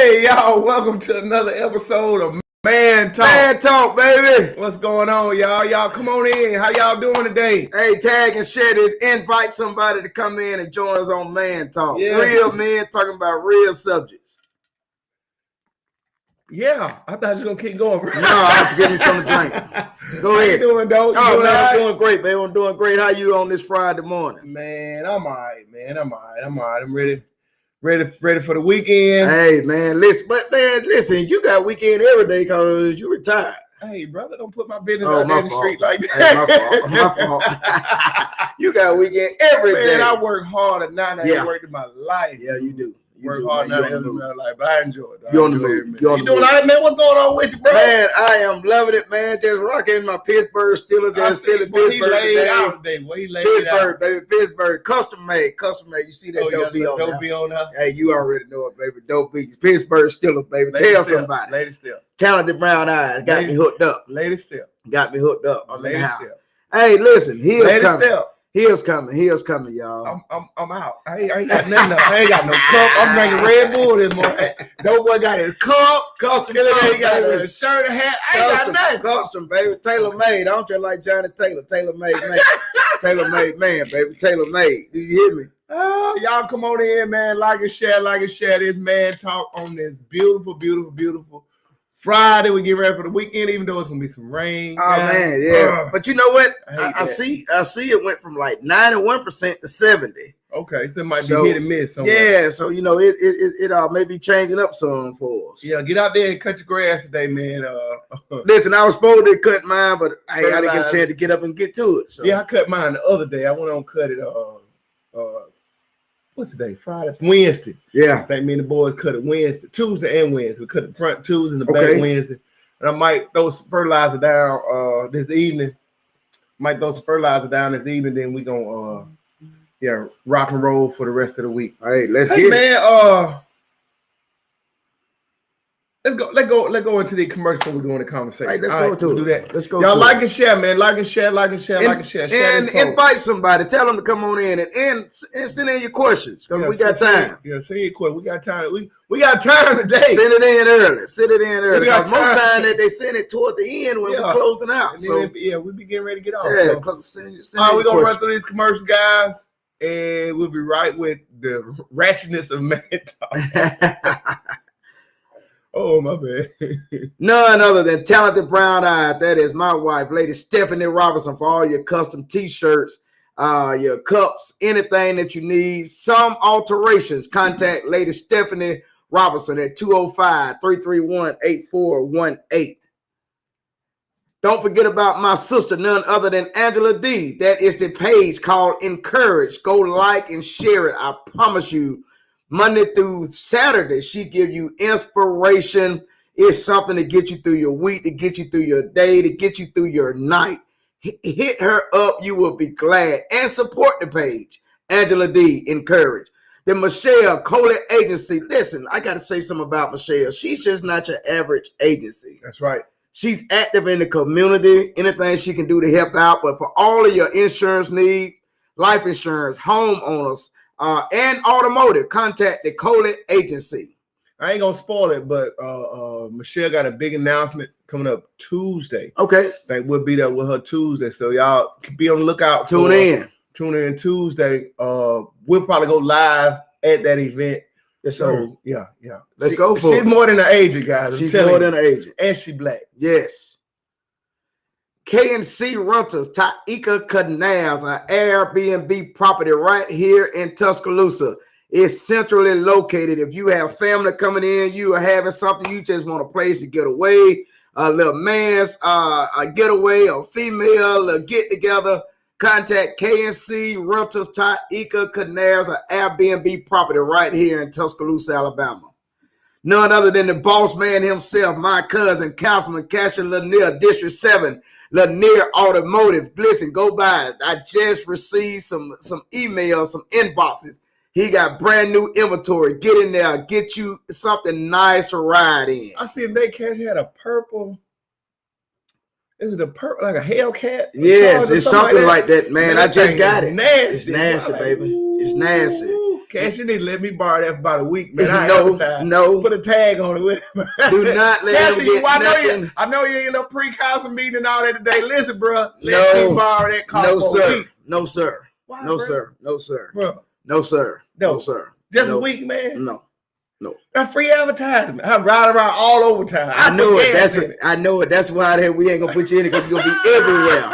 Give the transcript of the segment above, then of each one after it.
Hey, y'all, welcome to another episode of Man Talk. Man Talk, baby. What's going on, y'all? Y'all come on in. How y'all doing today? Hey, tag and share this. Invite somebody to come in and join us on Man Talk. Yeah. Real men talking about real subjects. Yeah, I thought you were going to keep going. No, I have to give me something to drink. Go ahead. How you doing, though? Oh, man, I'm doing great, baby. I'm doing great. How you on this Friday morning? Man, I'm all right, man. I'm ready for the weekend. Hey, man, listen, you got weekend every day because you retired. Hey, brother, don't put my business out there in the street like that. Hey, my fault. You got weekend every day. Man, I work hard at 9 a.m. Work in my life. Yeah, you do. Work hard now in my life, but I enjoy it. You're on the move. You doing all right, man? What's going on with you, bro? Man, I am loving it, man. Just rocking my Pittsburgh Steelers. Just feeling Pittsburgh today. Pittsburgh, baby. Pittsburgh. Custom made. You see that Dough Boy on there? Hey, you already know it, baby. Dough Boy. Pittsburgh Steelers, baby. Tell somebody. Lady Step. Talented brown eyes. Got me hooked up. Lady Step. Got me hooked up. Lady Step. Hey, listen. Lady Step. He's coming, y'all. I'm out. I ain't got nothing. I ain't got no cup. I'm drinking Red Bull this morning. Dough Boy got his cup, custom. He got a shirt and hat. I ain't got nothing. Custom, baby. Tailor made. I don't just like Johnny Taylor. Tailor made man. Tailor made man, baby. Tailor made. Do you hear me? Y'all come on in, man. Like and share this Man Talk on this beautiful Friday. We get ready for the weekend, even though it's gonna be some rain. Oh man, yeah. But you know what? I see it went from like 91% to 70%. Okay, so it might be hit and miss somewhere. Yeah, so you know it may be changing up some for us. Yeah, get out there and cut your grass today, man. Listen, I was supposed to cut mine, but I didn't get a chance to get up and get to it. So. Yeah, I cut mine the other day. I went on cut it. What's the day? Friday, Wednesday. Yeah. I think me and the boys cut it Tuesday and Wednesday. We cut the front Tuesday and the back Wednesday. And I might throw some fertilizer down this evening. Then we gonna rock and roll for the rest of the week. Hey, let's get it. Let's go into the commercial before we go into conversation. Right, let's go to it. Do that. Let's go. Y'all like and share, man. Like and share. And invite somebody. Tell them to come on in and send in your questions because we got time. Send in your questions. We got time. We got time today. Send it in early. Most time that they send it toward the end when we're closing out. So we be getting ready to get off. Yeah, send all right, we're gonna run through these commercials, guys, and we'll be right with the ratchetness of Man Talk. Oh, my bad. None other than talented brown eyes. That is my wife, Lady Stephanie Robinson, for all your custom t-shirts, your cups, anything that you need. Some alterations. Contact Lady Stephanie Robinson at 205-331-8418. Don't forget about my sister, none other than Angela D. That is the page called Encourage. Go like and share it. I promise you. Monday through Saturday, she give you inspiration. It's something to get you through your week, to get you through your day, to get you through your night. Hit her up. You will be glad. And support the page. Angela D. Encourage. The Michelle Coley Agency. Listen, I got to say something about Michelle. She's just not your average agency. That's right. She's active in the community. Anything she can do to help out. But for all of your insurance needs, life insurance, homeowners, and automotive, contact the Coley Agency. I ain't gonna spoil it, but Michelle got a big announcement coming up Tuesday. Okay, I think we'll be there with her Tuesday, so y'all be on the lookout. Tune in Tuesday. We'll probably go live at that event. Yes, so yeah. Let's go for it. She's more than an agent, guys. She's more than an agent, and she black. Yes. K&C Rentals, Taika Canals, an Airbnb property right here in Tuscaloosa. It's centrally located. If you have family coming in, you are having something, you just want a place to get away, a little man's a getaway, a female, a get together, contact K&C Rentals, Taika Canals, an Airbnb property right here in Tuscaloosa, Alabama. None other than the boss man himself, my cousin, Councilman Cashin Lanier, District 7, Lanier Automotive. Listen, go by it. I just received some emails, some inboxes. He got brand new inventory. Get in there, get you something nice to ride in. I see Nate Cash had a purple. Is it a purple, like a Hellcat? Yes, it's something like that, man. I just got it. Nasty. It's nasty, baby. It's nasty. Cash, you need to let me borrow that for about a week, man. I No. Put a tag on it with me. Do not let Cash, him get nothing. I know you ain't no pre-council meeting and all that today. Listen, bro. Let me borrow that car for a week. No, sir. Why, no, bro? sir. No, sir. Bro. No, sir. No. No, sir. Just a week, man? No. That's free advertisement. I'm riding around all over town. I know it. I know it. That's why we ain't gonna put you in it because you're gonna be everywhere.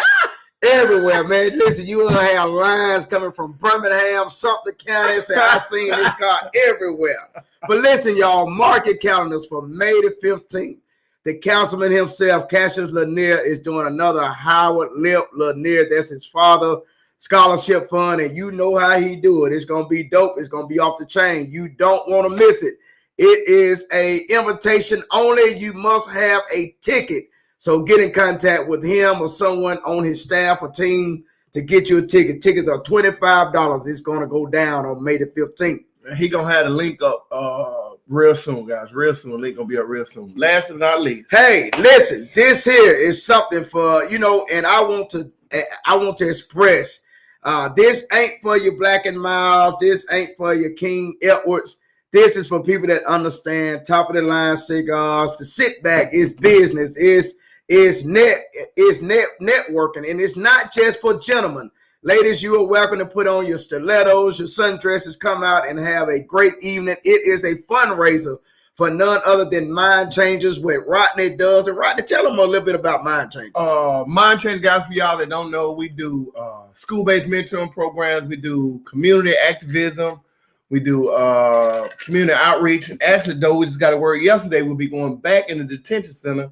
Everywhere, man. Listen, you gonna have lines coming from Birmingham, Sumter County. Say, I seen this car everywhere. But listen, y'all, market calendars for May the 15th. The councilman himself, Cassius Lanier, is doing another Howard Lip Lanier. That's his father scholarship fund, and you know how he do it. It's gonna be dope. It's gonna be off the chain. You don't want to miss it. It is a invitation only. You must have a ticket. So get in contact with him or someone on his staff or team to get you a ticket. Tickets are $25. It's going to go down on May the 15th. He going to have the link up real soon, guys. Real soon. The link going to be up real soon. Last but not least. Hey, listen, this here is something for, and I want to express, this ain't for your Black and Miles. This ain't for your King Edwards. This is for people that understand top of the line cigars. To sit back is business. It's networking, and it's not just for gentlemen. Ladies, you are welcome to put on your stilettos, your sundresses, come out and have a great evening. It is a fundraiser for none other than Mind Changers, what Rodney does. And Rodney, tell them a little bit about Mind Changers. Mind Changers, guys, for y'all that don't know, we do school-based mentoring programs. We do community activism. We do community outreach. And actually, though, we just got a word yesterday. We'll be going back in the detention center.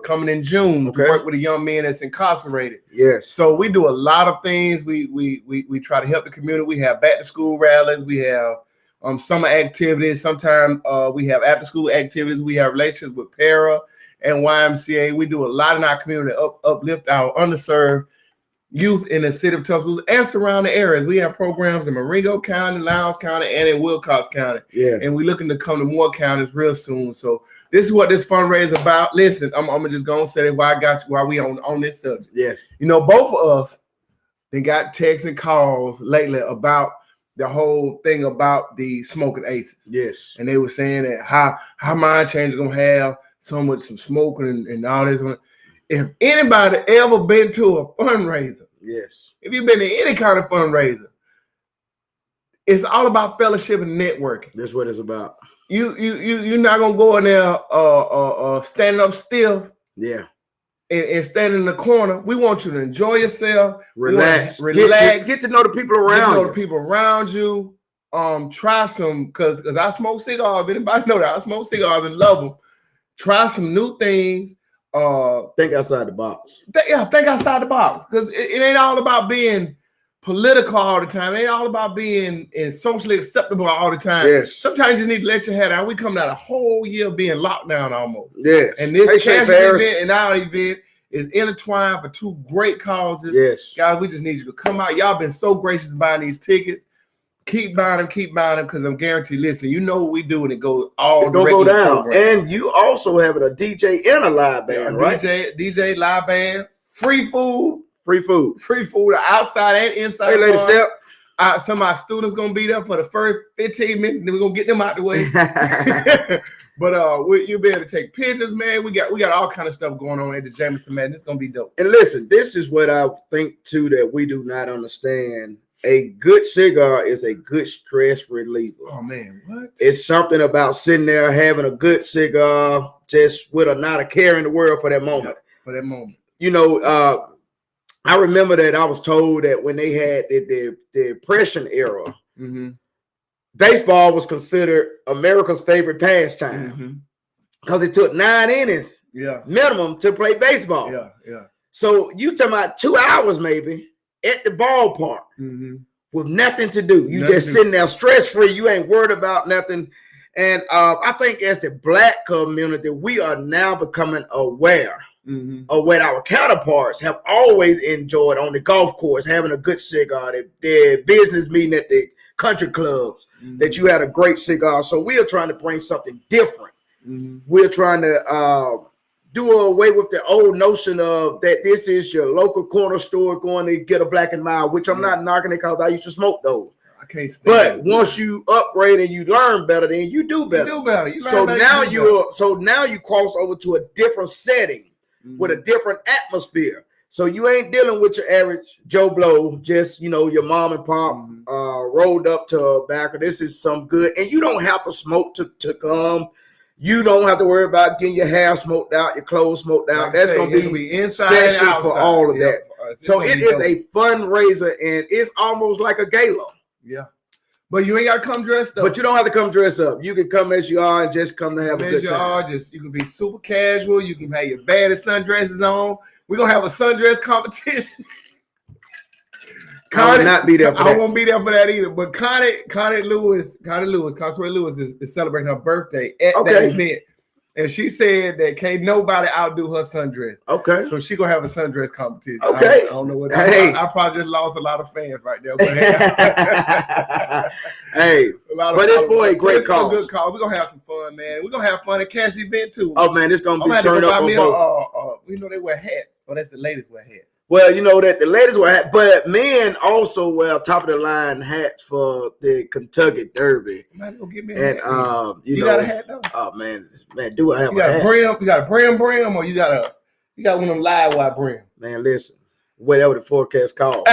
Coming in June to work with a young man that's incarcerated. Yes. So we do a lot of things. We try to help the community. We have back to school rallies. We have summer activities. Sometimes we have after school activities. We have relations with Para and YMCA. We do a lot in our community to uplift our underserved youth in the city of Tuscaloosa and surrounding areas. We have programs in Marengo County, Lowndes County, and in Wilcox County. Yeah. And we're looking to come to more counties real soon. So this is what this fundraiser is about. Listen, I'm gonna just go and say it while we on this subject. Yes. Both of us they got texts and calls lately about the whole thing about the smoking aces. Yes. And they were saying that how Mind Changers gonna have some smoking and all this. If anybody ever been to a fundraiser, yes. If you've been to any kind of fundraiser, it's all about fellowship and networking. That's what it's about. You're not gonna go in there standing up still. Yeah. And stand in the corner. We want you to enjoy yourself. Relax. Get to know the people around you. Try some because I smoke cigars. If anybody know that I smoke cigars and love them. Try some new things. Think outside the box. Think outside the box because it ain't all about being political all the time. It ain't all about being socially acceptable all the time. Yes. Sometimes you need to let your head out. We coming out a whole year being locked down almost. Yes. And this cash event and our event is intertwined for two great causes. Yes. Guys, we just need you to come out. Y'all been so gracious buying these tickets. Keep buying them because I'm guaranteed. Listen, you know what we do and it goes all. It's gonna go down. And you also having a DJ and a live band, right? DJ live band, free food, outside and inside. Hey, lady, step. Some of our students gonna be there for the first 15 minutes. Then we're gonna get them out the way. But you'll be able to take pictures, man. We got all kind of stuff going on at the Jameson, man. It's gonna be dope. And listen, this is what I think too that we do not understand. A good cigar is a good stress reliever. Oh man, what? It's something about sitting there having a good cigar, just with not a care in the world for that moment. Yeah, for that moment. I remember that I was told that when they had the Depression era, baseball was considered America's favorite pastime because it took 9 innings minimum to play baseball. Yeah. So you talking about 2 hours maybe at the ballpark with nothing to do. You just sitting there stress-free. You ain't worried about nothing. And I think as the Black community, we are now becoming aware of what our counterparts have always enjoyed on the golf course, having a good cigar, their business meeting at the country clubs, that you had a great cigar. So we are trying to bring something different. We're trying to do away with the old notion of that this is your local corner store going to get a Black and Mild, which I'm not knocking it because I used to smoke those. I can't stand But it. once you upgrade and you learn better, then you do better. You do better. You So learn better, now you do better. you cross over to a different setting with a different atmosphere. So you ain't dealing with your average Joe Blow, just your mom and pop rolled up to back. This is some good, and you don't have to smoke to come. You don't have to worry about getting your hair smoked out, your clothes smoked out. That's gonna be inside sessions and outside for all of that. So it is dope. a fundraiser, and it's almost like a gala. Yeah. But you ain't gotta come dressed up. But you don't have to come dressed up. You can come as you are and just come to have a good time. You can be super casual. You can have your baddest sundresses on. We're gonna have a sundress competition. I will not be there for that. I won't be there for that either. But Connie Lewis is celebrating her birthday at that event. And she said that can't nobody outdo her sundress. Okay. So she gonna have a sundress competition. Okay. I don't know what. Hey. I probably just lost a lot of fans right there. But hey, but it's for a great cause. A good cause. We're gonna have some fun, man. We're gonna have fun at Cash event too. Oh man, it's gonna be turned up on both. They wear hats. Oh, that's the ladies wear hats. Well, that the ladies wear hats, but men also wear top of the line hats for the Kentucky Derby. Man, go get me a hat. You got a hat though? Oh man, do I have a hat? You got a brim, or you got one of them live wire brim? Man, listen, whatever the forecast calls.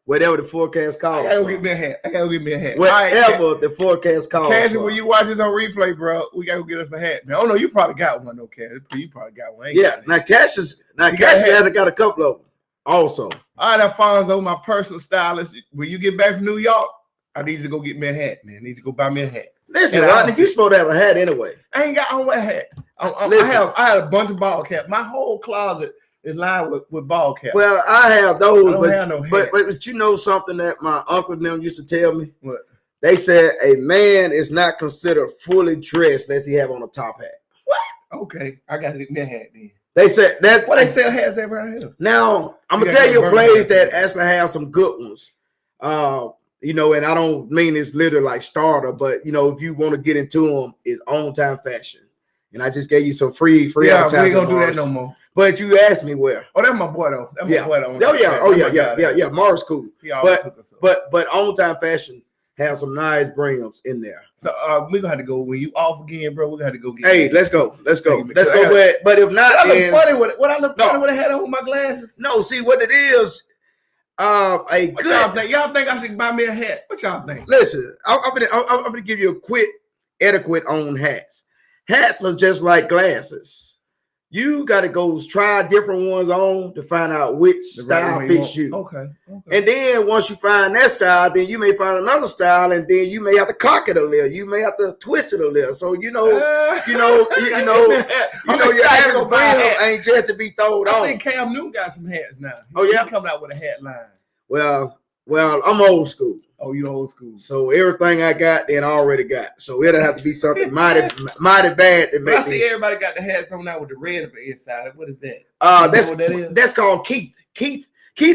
Whatever the forecast calls. I gotta go get me a hat. Whatever the forecast calls. Cash, when you watch this on replay, bro, we gotta go get us a hat. Man, oh no, you probably got one, though, Cash. You probably got one. Now Cash has got a couple of them also. All right, Alfonso, my personal stylist. When you get back from New York, I need you to go get me a hat, man. I need you to go buy me a hat. Listen, Rodney, you supposed to have a hat anyway. I don't wear hats. I had a bunch of ball caps. My whole closet is lined with ball caps. Well, I have those, but you know something that my uncle and them used to tell me? What? They said a man is not considered fully dressed unless he have on a top hat. What? Okay, I got to get me a hat then. They said that's what they sell hats around here. Now I'm gonna tell you a place that actually have some good ones. And I don't mean it's literally like starter, but if you want to get into them, it's On Time Fashion. And I just gave you some free advertising. We ain't gonna do that no more. But you asked me where. Oh, that's my boy though. That's my boy though. Yeah. Mars cool. But On Time Fashion have some nice brims in there. So we're gonna have to go when you off again, bro. We're gonna have to go get. Hey, let's go. But if not, I look funny with it. What I look funny with a hat on with my glasses. No, see what it is. Y'all think? Y'all think I should buy me a hat? What y'all think? Listen, I'm gonna give you a quick etiquette on hats. Hats are just like glasses. You got to go try different ones on to find out which style fits you. Okay. And then once you find that style, then you may find another style, and then you may have to cock it a little. You may have to twist it a little. So your average brim ain't just to be thrown on. I think Cam Newton got some hats now. He's coming out with a hat line. Well, I'm old school. Oh, you old school. So everything I got, then I already got. So it'll have to be something mighty bad to make. I see everybody got the hats on now with the red on the inside. What is that? That's called Keith. Keith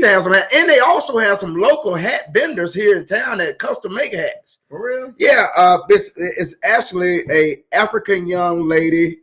has some hats, and they also have some local hat vendors here in town that custom make hats. For real? Yeah. It's actually a African young lady.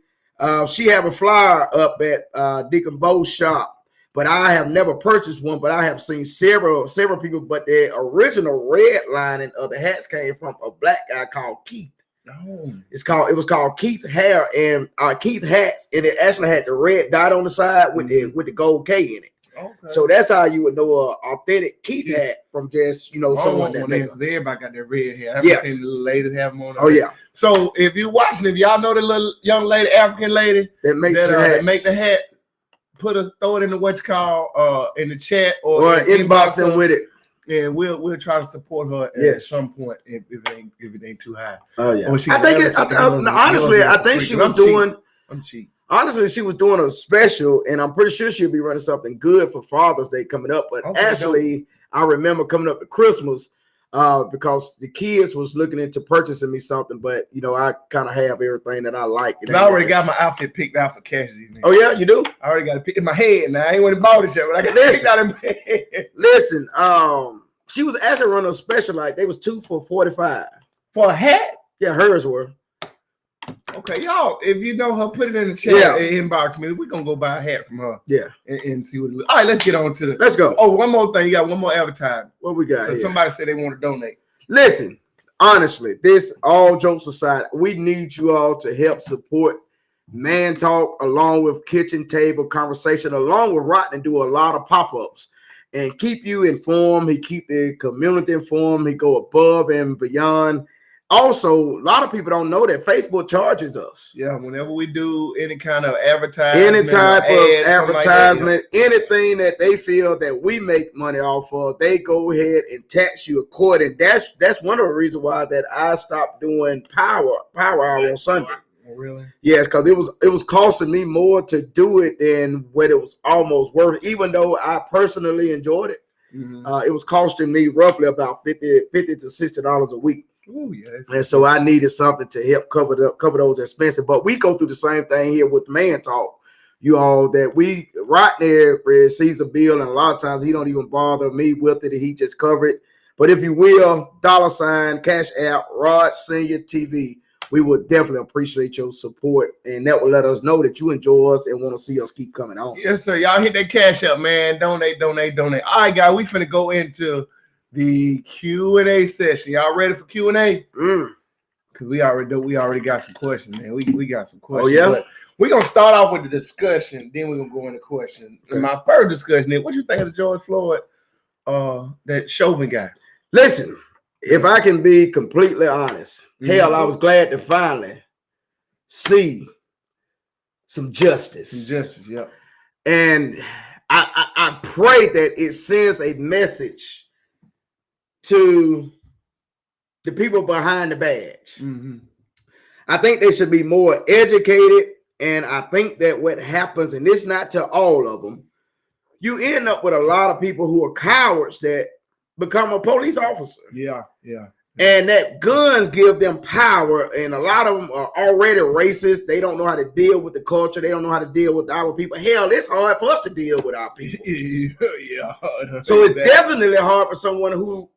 She have a flyer up at Deacon Bo's shop. But I have never purchased one, but I have seen several people. But the original red lining of the hats came from a black guy called Keith. Oh. It was called Keith Hair and Keith Hats, and it actually had the red dot on the side with the gold K in it. Okay. So that's how you would know an authentic Keith hat from just someone that made it. Everybody got that red hair. I've seen the ladies have them on. Oh yeah. So if you're watching, if y'all know the little young lady, African lady that make the hat. Throw it in the in the chat or inbox them with it, and we'll try to support her at some point if it ain't too high. Oh yeah, I think she was doing. I'm cheap. Honestly, she was doing a special, and I'm pretty sure she'll be running something good for Father's Day coming up. But I remember coming up to Christmas. Because the kids was looking into purchasing me something, but I kind of have everything that I like. I already got my outfit picked out for Cassidy. Man. Oh yeah, you do? I already got it picked in my head. Now I ain't want to bought it yet, but I got it picked out in my head. Listen, she was actually running a special. Like they was 2 for $45 for a hat. Yeah, hers were. Okay, y'all, if you know her, put it in the chat and inbox me. We're gonna go buy a hat from her. Yeah. And see what it looks. All right, let's get on to the. Let's go. Oh, one more thing. You got one more advertisement. What we got here? Somebody said they want to donate. Listen, honestly, this all jokes aside, we need you all to help support Man Talk along with Kitchen Table Conversation, along with Rodney, do a lot of pop-ups and keep you informed. He keep the community informed. He go above and beyond. Also, a lot of people don't know that Facebook charges us. Yeah, whenever we do any kind of advertisement, any type of advertisement, like that, anything that they feel that we make money off of, they go ahead and tax you according. That's one of the reasons why that I stopped doing power hour on Sunday. Oh, really? Yes, because it was costing me more to do it than what it was almost worth. Even though I personally enjoyed it, it was costing me roughly about $50 to $60 a week. Oh, yes. And so I needed something to help cover those expenses. But we go through the same thing here with Man Talk. You all that we Rodney sees a bill, and a lot of times he don't even bother me with it. He just cover it. But if you will, $ Cash App Rod Senior TV, we would definitely appreciate your support, and that will let us know that you enjoy us and want to see us keep coming on. Yes, sir. Y'all hit that Cash App, man. Donate. All right, guys, we finna go into the Q&A session. Y'all ready for Q&A? Because we already got some questions, man. We got some questions. Oh, yeah? But we're going to start off with the discussion, then we're going to go into questions. Okay. And my first discussion is, what you think of the George Floyd, that Chauvin guy? Listen, if I can be completely honest, hell, I was glad to finally see some justice. Yeah. And I pray that it sends a message to the people behind the badge. I think they should be more educated, and I think that what happens, and it's not to all of them, you end up with a lot of people who are cowards that become a police officer. Yeah. And that guns give them power, and a lot of them are already racist. They don't know how to deal with the culture. They don't know how to deal with our people. Hell, it's hard for us to deal with our people. Yeah. So it's definitely hard for someone who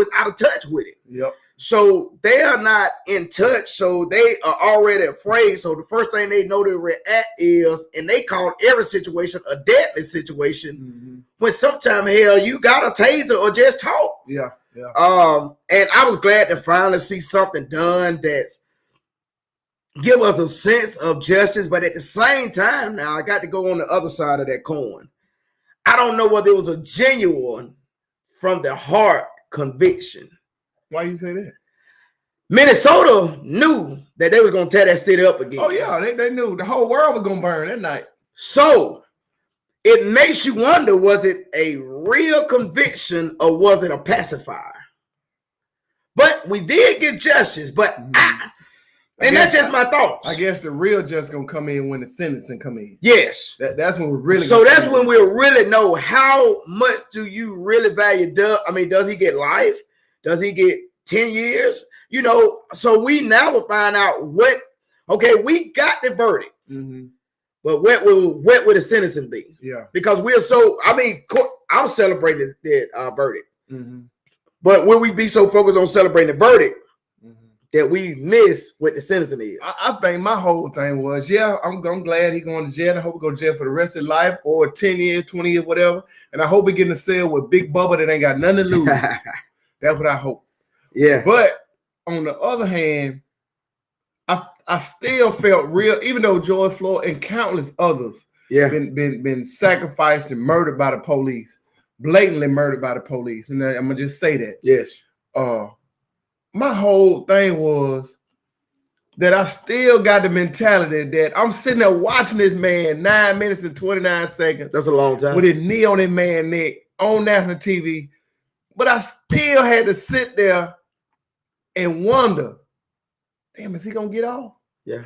is out of touch with it. Yep. So they are not in touch. So they are already afraid. So the first thing they know to react is, and they call every situation a deadly situation. When sometimes, hell, you got a taser or just talk. Yeah. And I was glad to finally see something done that's give us a sense of justice, but at the same time, now I got to go on the other side of that coin. I don't know whether it was a genuine from the heart conviction. Why you say that? Minnesota knew that they was going to tear that city up again. Oh, yeah, they knew. The whole world was going to burn that night. So it makes you wonder, was it a real conviction or was it a pacifier? But we did get justice, but that's just my thoughts. I guess the real justice going to come in when the sentencing come in. Yes. That's when we're really. So that's when we'll really know how much do you really value Doug. I mean, does he get life? Does he get 10 years? You know, so we now will find out we got the verdict. But what will the sentencing be? Yeah. Because I'm celebrating the verdict. But will we be so focused on celebrating the verdict that we miss what the sentencing is? I think my whole thing was, I'm glad he's going to jail. I hope he goes to jail for the rest of his life, or 10 years, 20 years, whatever. And I hope he get in a cell with Big Bubba that ain't got nothing to lose. That's what I hope. Yeah. But on the other hand, I still felt real, even though George Floyd and countless others been sacrificed and murdered by the police, blatantly murdered by the police. And I'm gonna just say that. Yes. My whole thing was that I still got the mentality that I'm sitting there watching this man 9 minutes and 29 seconds. That's a long time. With his knee on his man's neck on national TV. But I still had to sit there and wonder, damn, is he gonna get off? Yeah.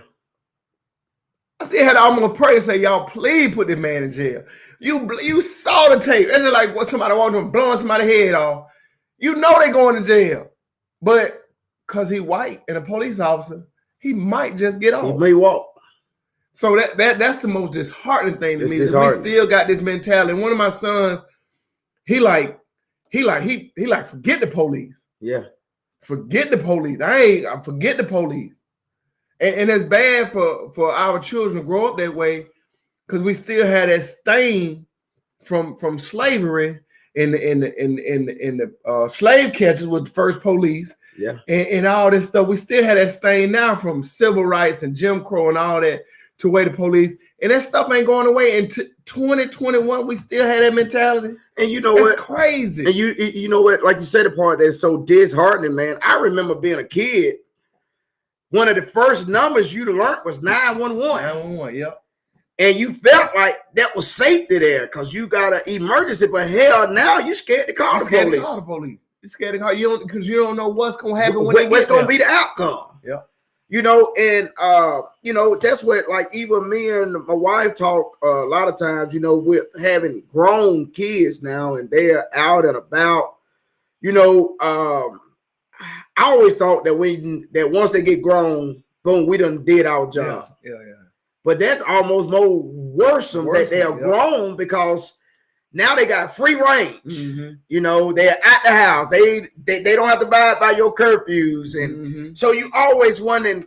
I still had to almost pray and say, y'all, please put this man in jail. You saw the tape. That's just like what somebody walked on blowing somebody's head off. You know they going to jail. But because he white and a police officer, he might just get off. He may walk. So that's the most disheartening thing to me. We still got this mentality. One of my sons, he like, forget the police. Yeah. Forget the police. Forget the police. And it's bad for our children to grow up that way because we still had that stain from slavery in the slave catchers with the first police. Yeah. And all this stuff. We still had that stain now from civil rights and Jim Crow and all that to way the police. And that stuff ain't going away. In 2021, we still had that mentality. And you know that's what? Crazy. And you know what? Like you said, the part that's so disheartening, man. I remember being a kid. One of the first numbers you'd learned was 911. 911, yep. And you felt like that was safety there because you got an emergency. But hell, now you scared to call the police. You're scared to call because you don't know what's gonna happen what's gonna be the outcome. Yeah. You know, and you know, that's what like even me and my wife talk a lot of times, you know, with having grown kids now and they're out and about, you know, I always thought that once they get grown, boom, we done did our job. Yeah. But that's almost more worrisome that they are grown because now they got free range. Mm-hmm. You know, they're at the house. They don't have to abide by your curfews. And so you always wondering,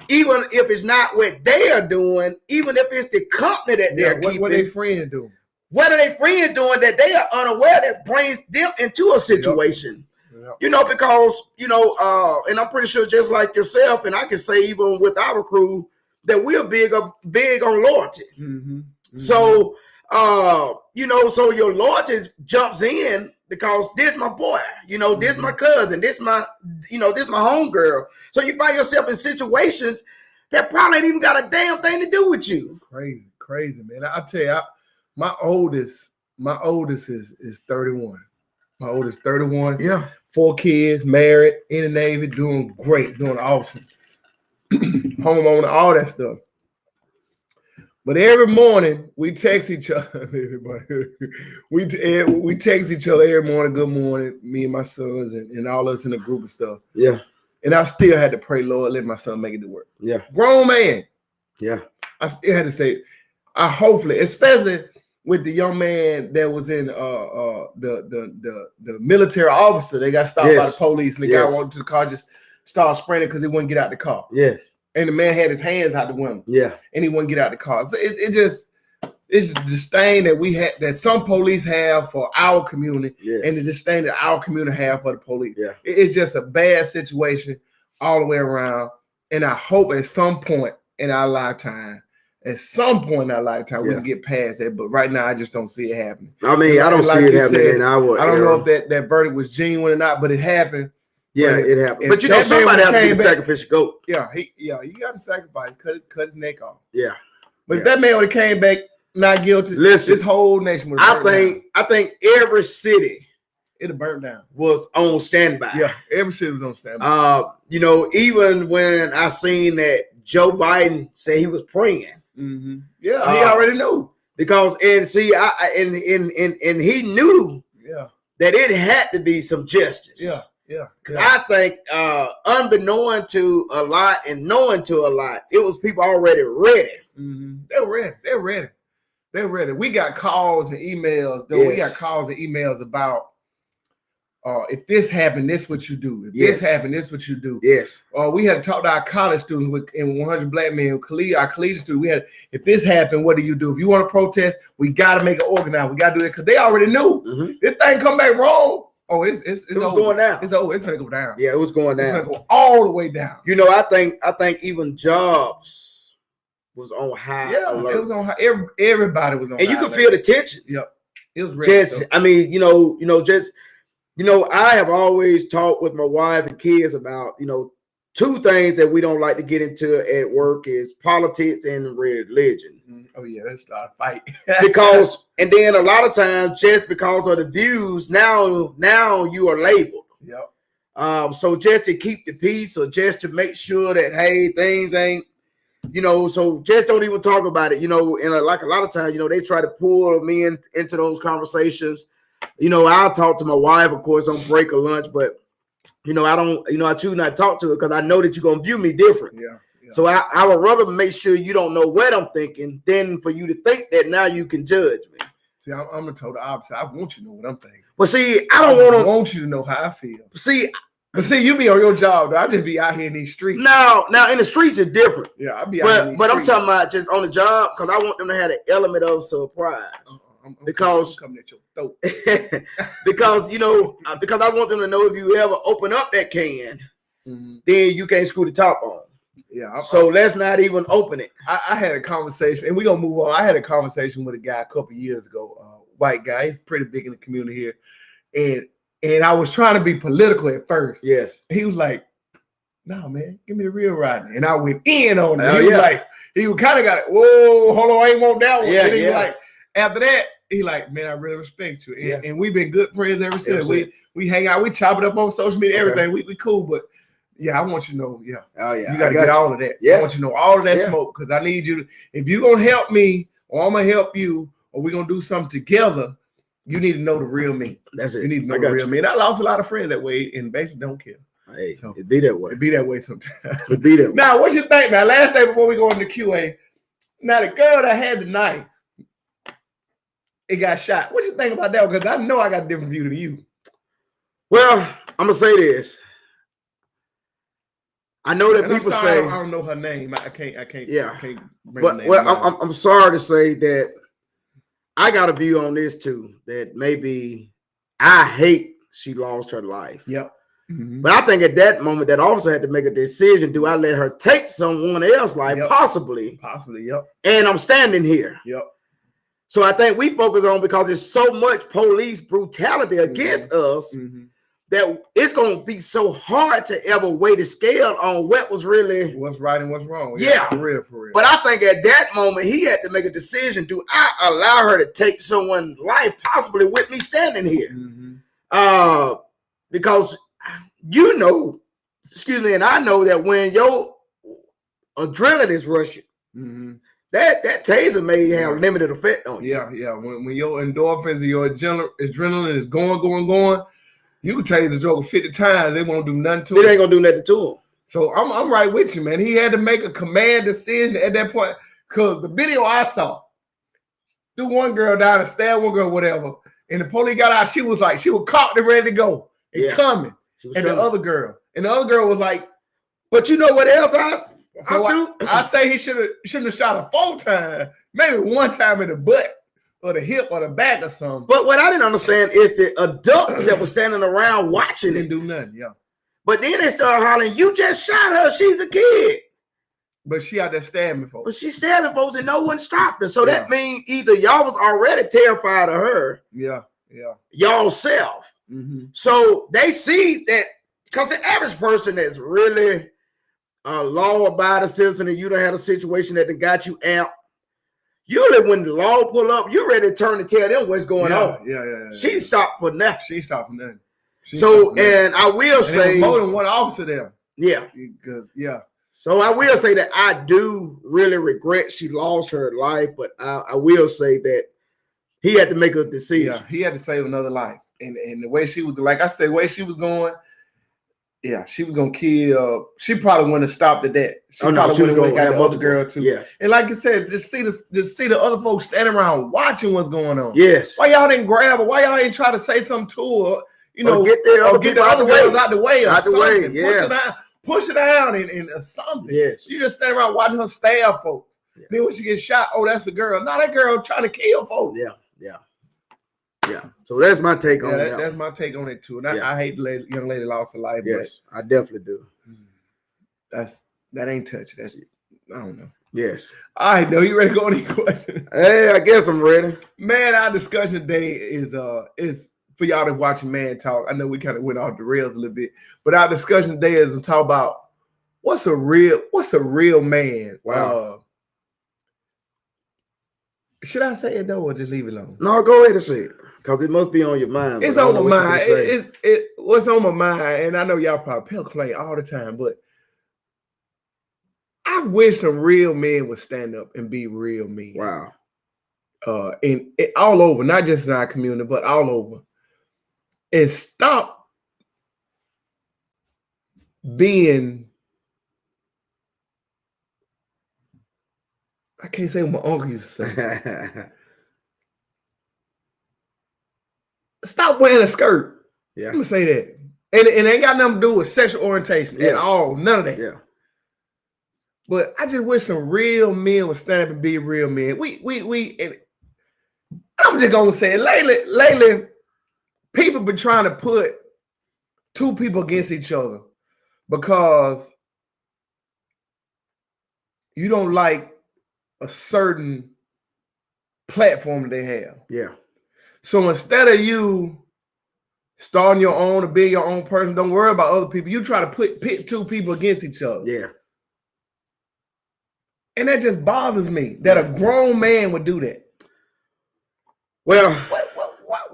even if it's not what they are doing, even if it's the company that they're keeping. What they friends doing? What are they friends doing that they are unaware that brings them into a situation? Yep. You know, because, you know, and I'm pretty sure just like yourself, and I can say even with our crew, that we're big on loyalty. So, you know, so your loyalty jumps in because this my boy, you know, this my cousin, this my homegirl. So you find yourself in situations that probably ain't even got a damn thing to do with you. Crazy, man. I tell you, my oldest is 31. My oldest 31. Yeah. 4 kids, married, in the Navy, doing great, doing awesome. Homeowner, all that stuff. But every morning we text each other. we text each other every morning. Good morning, me and my sons, and all us in the group and stuff. Yeah. And I still had to pray, Lord, let my son make it to work. Yeah. Grown man. Yeah. I still had to say, I hopefully, especially with the young man that was in the military officer, they got stopped by the police, and the guy walked to the car, just started spraying because he wouldn't get out the car. Yes. And the man had his hands out the window. Yeah. And he wouldn't get out the car. So it's the disdain that we had, that some police have for our community, and the disdain that our community have for the police. Yeah. It's just a bad situation all the way around. And I hope at some point in our lifetime, we can get past that. But right now, I just don't see it happening. I mean, I don't see it happening in our I don't know if that verdict was genuine or not, but it happened. Yeah, it happened. But you know, somebody has to be the sacrificial goat. Yeah, you got to sacrifice, cut his neck off. Yeah. But if that man would have came back not guilty, listen, this whole nation would have burned down. I think every city it'd have burnt down. Was on standby. Yeah, every city was on standby. You know, even when I seen that Joe Biden said he was praying. Mm-hmm. Yeah, he already knew. Because and he knew that it had to be some justice. Yeah. Because I think unbeknown to a lot and knowing to a lot, it was people already ready. Mm-hmm. They're ready. We got calls and emails. We got calls and emails about if this happened, this what you do. If this happened, this what you do. Yes. We had to talk to our college students in 100 Black Men, our collegiate students. If this happened, what do you do? If you want to protest, we got to make it organized. We got to do it because they already knew. Mm-hmm. This thing come back wrong. Oh, it's going down. It's over. It's gonna go down. Yeah, it was going down. It's gonna go all the way down. You know, I think even Jobs was on high alert. It was on high. Everybody was on. And you could feel the tension. Yep. It was ready. I mean, I have always talked with my wife and kids about, two things that we don't like to get into at work is politics and religion. Oh yeah, let's start a fight. And then a lot of times, just because of the views, now you are labeled. Yep. So just to keep the peace, or just to make sure that things ain't, so just don't even talk about it. And like a lot of times, they try to pull me into those conversations. I'll talk to my wife, of course, on break or lunch, but I choose not to talk to her because I know that you're gonna view me different. Yeah. So I would rather make sure you don't know what I'm thinking than for you to think that now you can judge me. See, I'm the total opposite. I want you to know what I'm thinking. But see, I don't want you to know how I feel. See, But see, you be on your job, though. I just be out here in these streets. Now in the streets it's different. Yeah, I be out here. But I'm talking about just on the job because I want them to have an element of surprise. I'm because coming at your throat. because because I want them to know if you ever open up that can, then you can't screw the top on. Yeah. So let's not even open it. I had a conversation, and we're gonna move on. I had a conversation with a guy a couple years ago, white guy. He's pretty big in the community here, and I was trying to be political at first. Yes. He was like, "No, man, give me the real Rodney," and I went in on it. Oh, He was like, he kind of got, "Whoa, hold on, I ain't want that one." Yeah, and he yeah. like, after that, he like, "Man, I really respect you," and we've been good friends ever since. We hang out, we chop it up on social media, everything. We cool, but. Yeah, I want you to know. Yeah. Oh yeah. You got to get all of that. Yeah. I want you to know all of that smoke because I need you to. If you're gonna help me, or I'm gonna help you, or we're gonna do something together, you need to know the real me. That's it. You need to know the real me. And I lost a lot of friends that way, and basically don't care. Hey, so, it be that way. It be that way sometimes. It be that way. Now, what you think? Now, last day before we go into QA, now the girl that had the knife, it got shot. What you think about that? Because I know I got a different view than you. Well, I'm gonna say this. I know that people say I don't know her name. I can't. Yeah. I can't but I'm sorry to say that I got a view on this too. That maybe I hate she lost her life. Yep. Mm-hmm. But I think at that moment that officer had to make a decision. Do I let her take someone else's life? Yep. Possibly. Yep. And I'm standing here. Yep. So I think we focus on because there's so much police brutality against us. Mm-hmm. That it's gonna be so hard to ever weigh the scale on what was really what's right and what's wrong. Yeah, for real. But I think at that moment he had to make a decision: do I allow her to take someone's life, possibly with me standing here? Mm-hmm. Because and I know that when your adrenaline is rushing, that taser may have limited effect on you. Yeah. When your endorphins and your adrenaline is going. You can tase the joker 50 times, they won't do nothing to it. It ain't gonna do nothing to him. So I'm right with you, man. He had to make a command decision at that point because the video I saw, threw one girl down and stabbed one girl, whatever. And the police got out, she was caught and ready to go and coming. And the other girl was like, but you know what else I say he shouldn't have shot her 4 times, maybe 1 time in the butt. Or the hip or the back or something. But what I didn't understand is the adults that were standing around watching didn't do nothing, But then they started hollering, you just shot her, she's a kid. But she out there stabbing folks. But she's stabbing folks and no one stopped her. So that means either y'all was already terrified of her. Yeah. Y'all self. Mm-hmm. So they see that because the average person that's really a law-abiding citizen and you don't have a situation that got you out. Usually when the law pull up, you ready to turn and tell them what's going on. Yeah. She stopped for nothing. And I will say more than one officer there. Yeah. Yeah. So I will say that I do really regret she lost her life, but I will say that he had to make a decision. Yeah, he had to save another life. And the way she was, like I said, the way she was going, yeah, she was gonna kill. She probably wouldn't have stopped at that. She probably would have got the other girl too. Yes. And like you said, just see the other folks standing around watching what's going on. Yes. Why y'all didn't grab her? Why y'all ain't try to say something to her? You know, get the other girls out the way. Out the way. Yeah. Push it down and something. Yes. You just stand around watching her stab folks. Yeah. Then when she gets shot, oh, that's a girl. Now that girl trying to kill folks. Yeah. So that's my take on it. That's my take on it too. And I hate the young lady lost her life. Yes, I definitely do. That ain't touch. I don't know. Yes. All right, you ready to go on any questions? Hey, I guess I'm ready. Man, our discussion today is for y'all to watching Man Talk. I know we kind of went off the rails a little bit, but our discussion today is to talk about what's a real man. Wow. Should I say it though, or just leave it alone? No, go ahead and say it, because it must be on your mind. It's on my mind. What's on my mind, and I know y'all probably complain all the time, but I wish some real men would stand up and be real men. Wow. And all over, not just in our community, but all over, and stop being. I can't say what my uncle used to say. Stop wearing a skirt. Yeah. I'm gonna say that. And it ain't got nothing to do with sexual orientation at all. None of that. Yeah. But I just wish some real men would stand up and be real men. And I'm just gonna say it. Lately, people been trying to put two people against each other because you don't like a certain platform that they have. Yeah. So instead of you starting your own or being your own person, don't worry about other people. You try to pit two people against each other. Yeah. And that just bothers me that a grown man would do that. Well,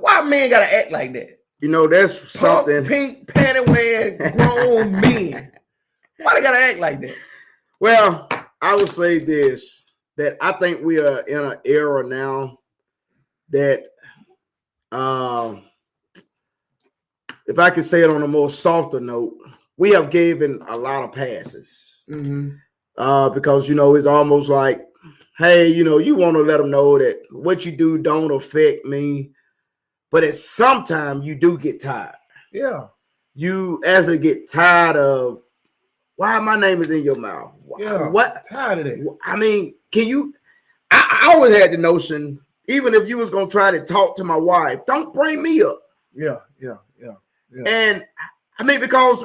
why men gotta act like that? You know, that's something. Pink panty wearing grown men. Why they gotta act like that? Well, I would say this, that I think we are in an era now that, if I could say it on a more softer note, we have given a lot of passes. Because, you know, it's almost like, hey, you know, you want to let them know that what you do don't affect me. But at some time you do get tired. Yeah. You actually get tired of, why my name is in your mouth? Yeah. What? Tired of that. I mean, I always had the notion, even if you was going to try to talk to my wife, don't bring me up. Yeah. And I mean, because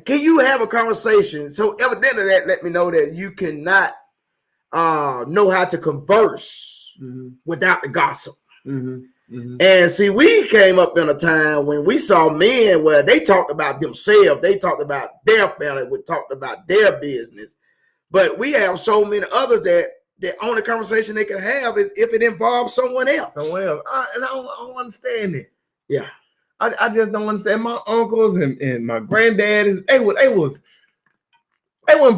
can you have a conversation? So evidently that let me know that you cannot know how to converse without the gossip. And see, we came up in a time when we saw men where they talked about themselves, they talked about their family, we talked about their business. But we have so many others that the only conversation they can have is if it involves someone else. And I don't understand it. Yeah. I just don't understand. My uncles and my granddad, they wasn't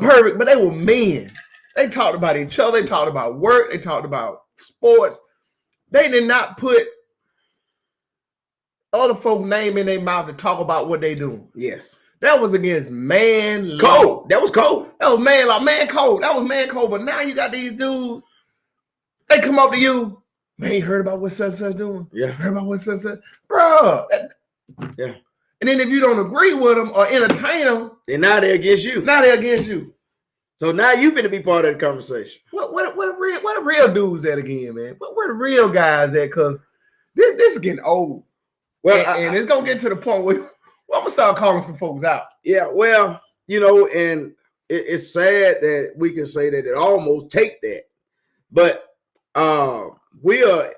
perfect, but they were men. They talked about each other. They talked about work. They talked about sports. They did not put other folks' name in their mouth to talk about what they do. Yes. That was against man code. That was code. That was man code. That was man code. But now you got these dudes, they come up to you, man, you heard about what such doing? Yeah. Heard about what such? Bro. Yeah. And then if you don't agree with them or entertain them, then now they're against you. So now you're going to be part of the conversation. What the real dudes at again, man? Where the real guys at? Because this is getting old. Well, and it's going to get to the point where I'm going to start calling some folks out. Yeah, well, you know, and it's sad that we can say that it almost take that. But we are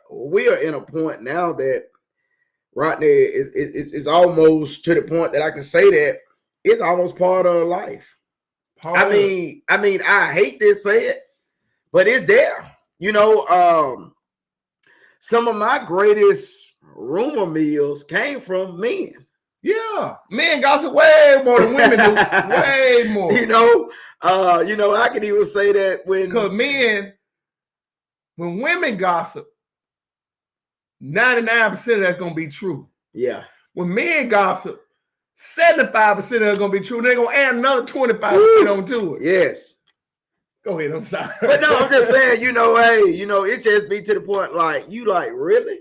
in a point now that Rodney is almost to the point that I can say that it's almost part of life. I mean, I hate to say it, but it's there. You know, some of my greatest rumor mills came from men. Yeah, men gossip way more than women do. Way more. You know, I can even say that when women gossip, 99% of that's gonna be true. Yeah. When men gossip, 75% of that's gonna be true. And they're gonna add another 25% on to it. Yes. Go ahead, I'm sorry. But no, I'm just saying, you know, hey, you know, it just be to the point like, you like, really?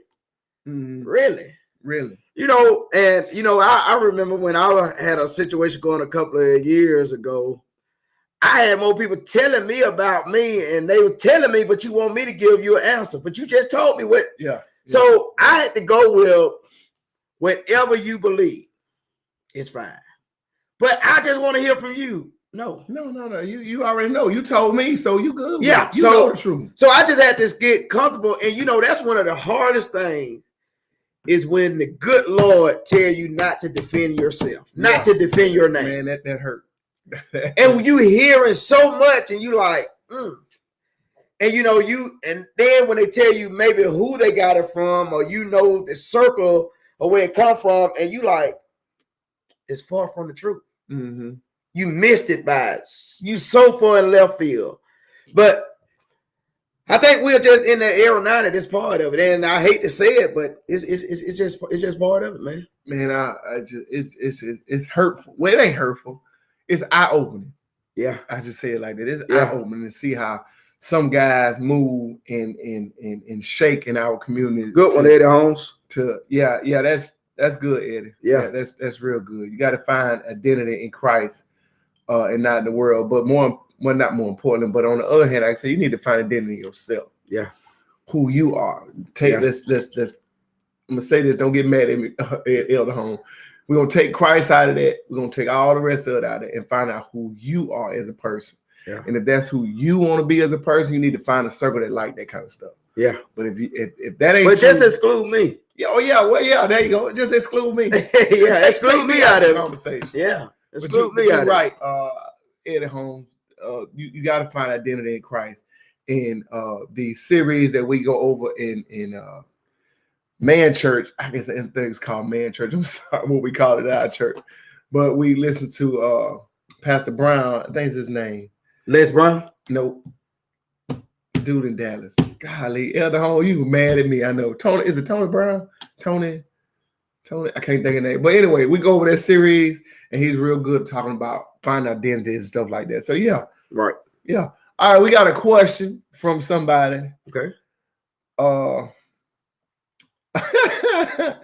Really? You know, and you know, I remember when I had a situation going a couple of years ago, I had more people telling me about me, and they were telling me, but you want me to give you an answer, but you just told me what. Yeah. So I had to go with whatever you believe. It's fine. But I just want to hear from you. No. You already know. You told me, so you good. Yeah. You know the truth. So I just had to get comfortable. And you know, that's one of the hardest things is when the good Lord tell you not to defend yourself, not to defend your name. Man, that hurt. And you hearing so much and you like, and you know, and then when they tell you maybe who they got it from, or you know the circle or where it come from, and you like, it's far from the truth. You missed it by you so far in left field. But I think we're just in the era now that it's part of it. And I hate to say it, but it's just part of it, man. Man, it's hurtful. Well, it ain't hurtful. It's eye-opening. Yeah. I just say it like that. It's eye-opening to see how some guys move and shake in our community. Good one, Eddie Holmes. That's That's good, Eddie. Yeah. That's real good. You got to find identity in Christ, and not in the world. But not more important. But on the other hand, I say you need to find identity in yourself. Yeah. Who you are. Let's. I'm gonna say this. Don't get mad at me, Elder Home. We're gonna take Christ out of that. We're gonna take all the rest of it out of it and find out who you are as a person. Yeah. And if that's who you want to be as a person, you need to find a circle that like that kind of stuff. Yeah. But if that ain't, but just exclude me. Yeah, oh yeah, well yeah, there you go. Just exclude me. Yeah, exclude me out of the conversation. Yeah, exclude me out of it. Right, Eddie Holmes. You got to find identity in Christ. In the series that we go over in Man Church, I guess the thing's called Man Church. I'm sorry what we call it at our church, but we listen to Pastor Brown. I think it's his name. Les Brown? No, dude in Dallas. Golly, Elder Home, you mad at me? I know. Tony, is it Tony Brown? Tony. I can't think of name. But anyway, we go over that series, and he's real good at talking about finding identity and stuff like that. So yeah, right, yeah. All right, we got a question from somebody. Okay. Are the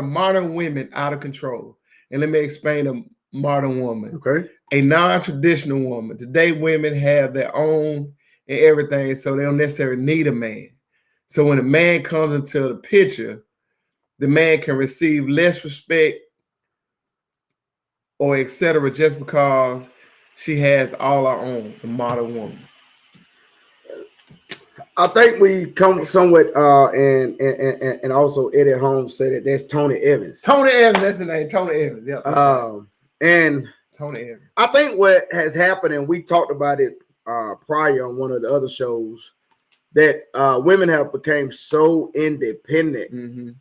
modern women out of control? And let me explain a modern woman. Okay. A non-traditional woman. Today, women have their own and everything, so they don't necessarily need a man. So when a man comes into the picture, the man can receive less respect or etc. just because she has all her own, the modern woman. I think we come somewhat, and also Eddie Holmes said that that's Tony Evans. Tony Evans, that's the name. Tony Evans. Yeah. And Tony Evans. I think what has happened, and we talked about it prior on one of the other shows, that women have become so independent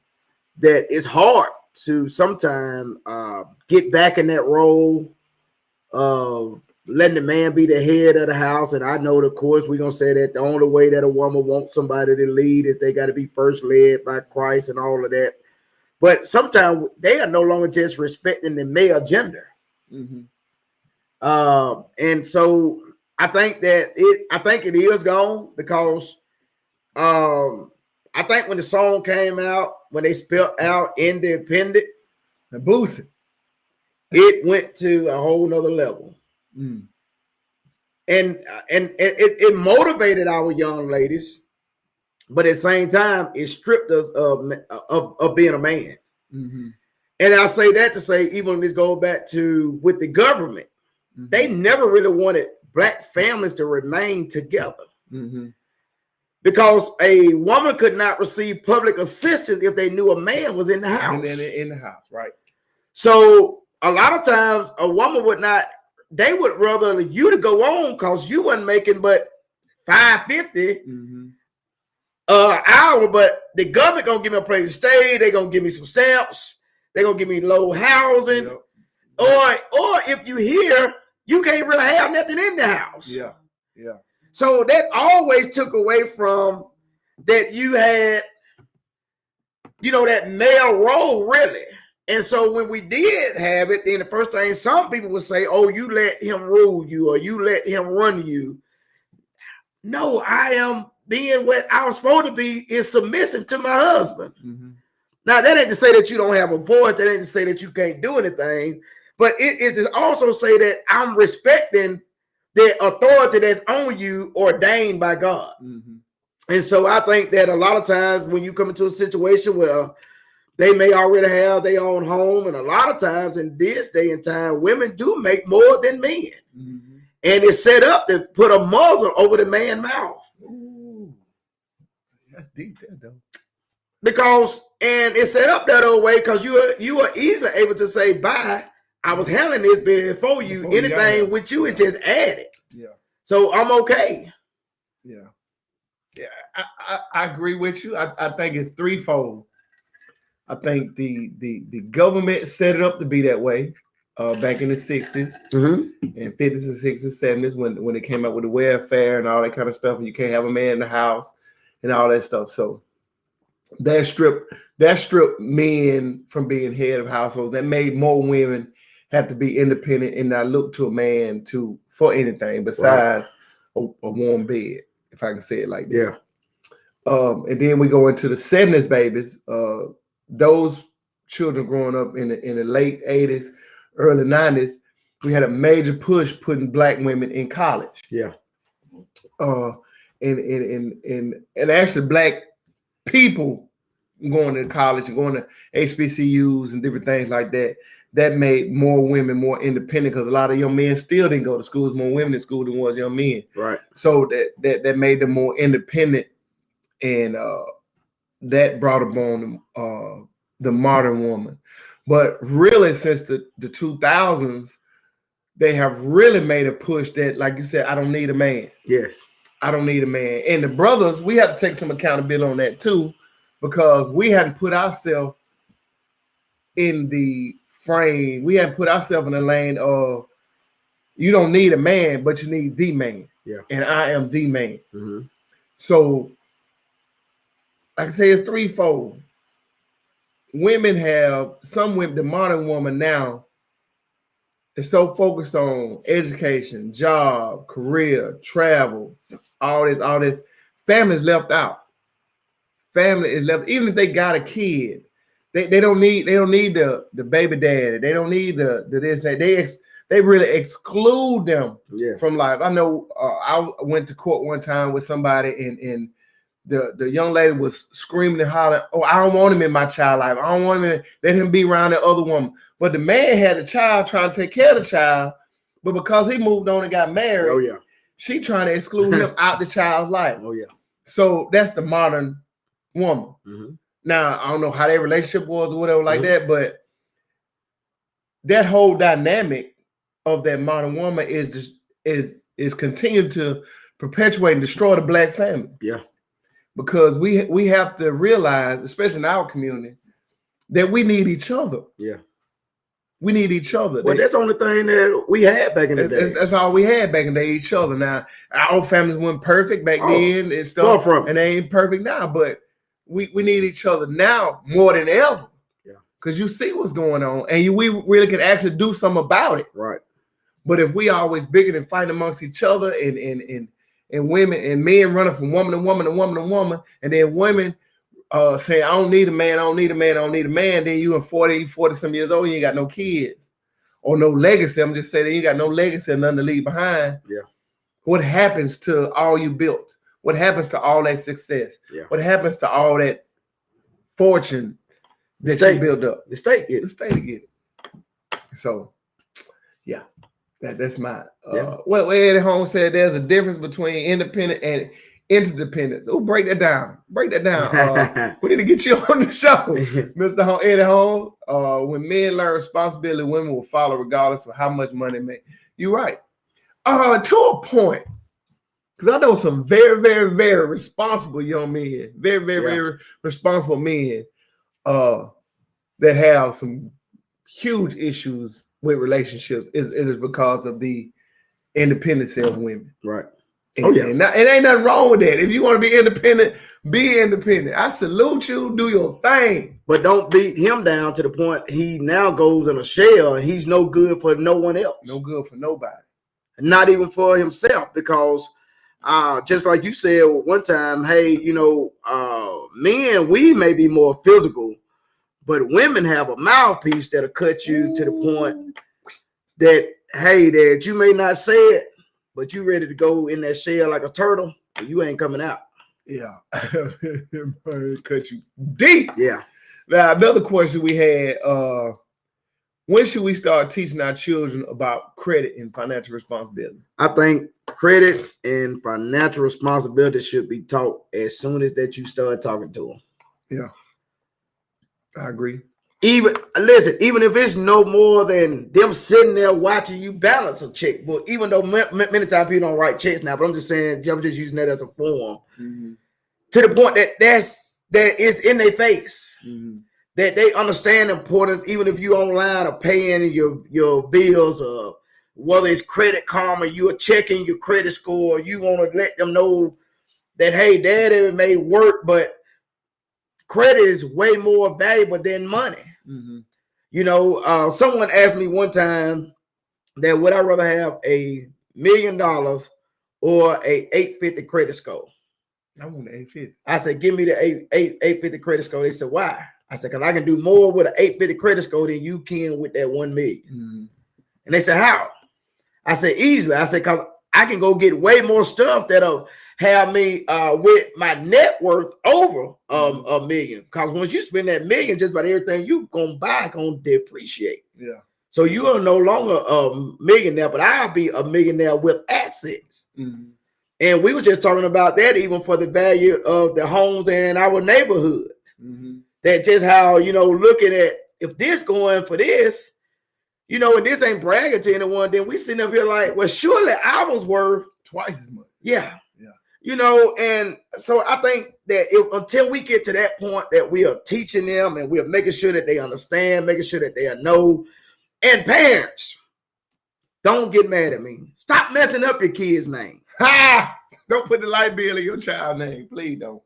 that it's hard to sometimes get back in that role of letting the man be the head of the house. And I know, of course, we're going to say that the only way that a woman wants somebody to lead is they got to be first led by Christ and all of that. But sometimes they are no longer just respecting the male gender. And so I think that it is gone because I think when the song came out, when they spelled out independent, and boosted, it went to a whole nother level. And it motivated our young ladies, but at the same time, it stripped us of being a man. And I say that to say, even when this goes back to with the government, they never really wanted Black families to remain together. Because a woman could not receive public assistance if they knew a man was in the house. In the house, right. So a lot of times a woman would not, they would rather you to go on because you wasn't making but $5.50 an hour, but the government gonna give me a place to stay, they're gonna give me some stamps, they're gonna give me low housing, or if you here, you can't really have nothing in the house. So that always took away from that you had, that male role, really. And so when we did have it, then the first thing some people would say, oh, you let him rule you or you let him run you. No, I am being what I was supposed to be, is submissive to my husband. Now, that ain't to say that you don't have a voice. That ain't to say that you can't do anything. But it is to also say that I'm respecting the authority that's on you ordained by God. And so I think that a lot of times when you come into a situation where they may already have their own home, and a lot of times in this day and time, women do make more than men. And it's set up to put a muzzle over the man's mouth. Ooh, that's deep there, though. Because, and it's set up that way because you are easily able to say, bye, I was handling this before you. Anything with you is just added. So I'm okay. I agree with you. I think it's threefold. I think the government set it up to be that way back in the 60s and 50s and 60s, 70s when it came out with the welfare and all that kind of stuff, and you can't have a man in the house and all that stuff. So that stripped men from being head of households. That made more women have to be independent and not look to a man for anything besides a warm bed, if I can say it like that. And then we go into the 70s babies. Those children growing up in the late 80s, early 90s, we had a major push putting Black women in college. Yeah. And actually Black people going to college and going to HBCUs and different things like that. That made more women more independent because a lot of young men still didn't go to school. There's more women in school than was young men. Right. So that made them more independent, and that brought upon the modern woman. But really, since the 2000s, they have really made a push that, like you said, I don't need a man. Yes. I don't need a man. And the brothers, we have to take some accountability on that too, because we hadn't put ourselves in the frame. We hadn't put ourselves in the lane of, you don't need a man, but you need the man. Yeah. And I am the man. Mm-hmm. So, like I say, it's threefold. Some women, the modern woman now is so focused on education, job, career, travel, all this. Family's left out. Family is left, even if they got a kid, they don't need the baby daddy. They don't need the this, that. They really exclude them from life. I know I went to court one time with somebody, and the young lady was screaming and hollering, "Oh, I don't want him in my child life. I don't want him to let him be around the other woman." But the man had a child trying to take care of the child, but because he moved on and got married, she trying to exclude him out the child's life. So that's the modern woman. Mm-hmm. Now, I don't know how their relationship was or whatever like that, but that whole dynamic of that modern woman is continuing to perpetuate and destroy the Black family. Yeah. Because we have to realize, especially in our community, that we need each other. Yeah. We need each other. Well, that's the only thing that we had back in the day. That's all we had back in the day, each other. Now, our families weren't perfect back then and stuff, and they ain't perfect now, but we need each other now more than ever. Yeah. Because you see what's going on, and we really can actually do something about it. Right. But if we always bicker and fight amongst each other, and women and men running from woman to woman to woman to woman, and then women saying, I don't need a man, I don't need a man, I don't need a man, then you in 40 some years old, you ain't got no kids or no legacy. I'm just saying that you got no legacy and nothing to leave behind. Yeah. What happens to all you built? What happens to all that success? Yeah. What happens to all that fortune that you built up? The state get it. The state get it. So, yeah. That's my what Eddie Holmes said. There's a difference between independent and interdependence. Oh, break that down. Break that down. We need to get you on the show, Mr. Eddie Holmes. When men learn responsibility, women will follow regardless of how much money they make. You're right. To a point, because I know some very, very, very responsible young men, very, very, very responsible men that have some huge issues with relationships. It is because of the independency of women. Right. And it ain't nothing wrong with that. If you want to be independent, be independent. I salute you. Do your thing. But don't beat him down to the point he now goes in a shell and he's no good for no one else. No good for nobody. Not even for himself, because just like you said one time, hey, men, we may be more physical, but women have a mouthpiece that'll cut you to the point that, hey, that you may not say it, but you ready to go in that shell like a turtle, and you ain't coming out. Yeah. Cut you deep. Yeah. Now, another question we had, when should we start teaching our children about credit and financial responsibility? I think credit and financial responsibility should be taught as soon as that you start talking to them. Yeah. I agree. Even if it's no more than them sitting there watching you balance a check. But even though many times people don't write checks now, but I'm just saying, I'm just using that as a form to the point that is in their face, that they understand the importance. Even if you online are paying your bills, or whether it's Credit Karma, you are checking your credit score, you want to let them know that, hey, daddy may work, but credit is way more valuable than money. Someone asked me one time that would I rather have $1 million or a 850 credit score? I want the 850. I said, give me the 850 credit score. They said, why? I said, because I can do more with an 850 credit score than you can with that 1 million. Mm-hmm. And they said, how? I said, easily. I said, because I can go get way more stuff that'll have me with my net worth over $1 million. Because once you spend that $1 million, just about everything you gonna buy gonna depreciate. Yeah. So you are no longer a millionaire, but I'll be a millionaire with assets. Mm-hmm. And we were just talking about that even for the value of the homes in our neighborhood. Mm-hmm. That just how, looking at if this going for this, and this ain't bragging to anyone, then we sitting up here like, well, surely ours worth twice as much. Yeah. And so I think that until we get to that point that we are teaching them and we are making sure that they understand, making sure that they know, and parents, don't get mad at me. Stop messing up your kid's name. Ha! Don't put the light bill in your child's name. Please don't.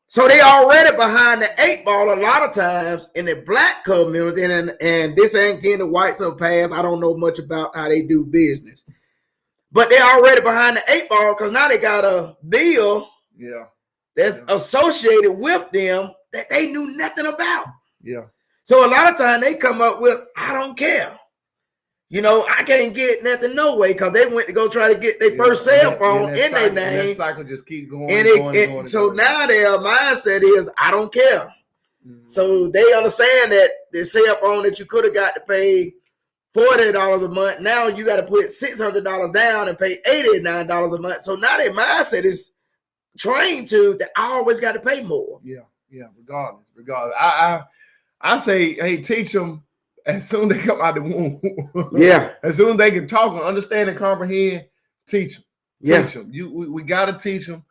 So they already behind the 8 ball a lot of times in the black community, and this ain't getting the whites of pass. I don't know much about how they do business. But they're already behind the 8 ball because now they got a bill that's associated with them that they knew nothing about. Yeah. So a lot of time they come up with, I don't care. I can't get nothing no way because they went to go try to get their first cell phone in their name. That cycle just keep going. And so now their mindset is, I don't care. Mm-hmm. So they understand that the cell phone that you could have got to pay $40 a month, now you got to put $600 down and pay $89 a month. So now their mindset is trained to that I always got to pay more. Yeah, regardless. I say, hey, teach them as soon as they come out the womb. As soon as they can talk and understand and comprehend, teach them. Teach them. We got to teach them.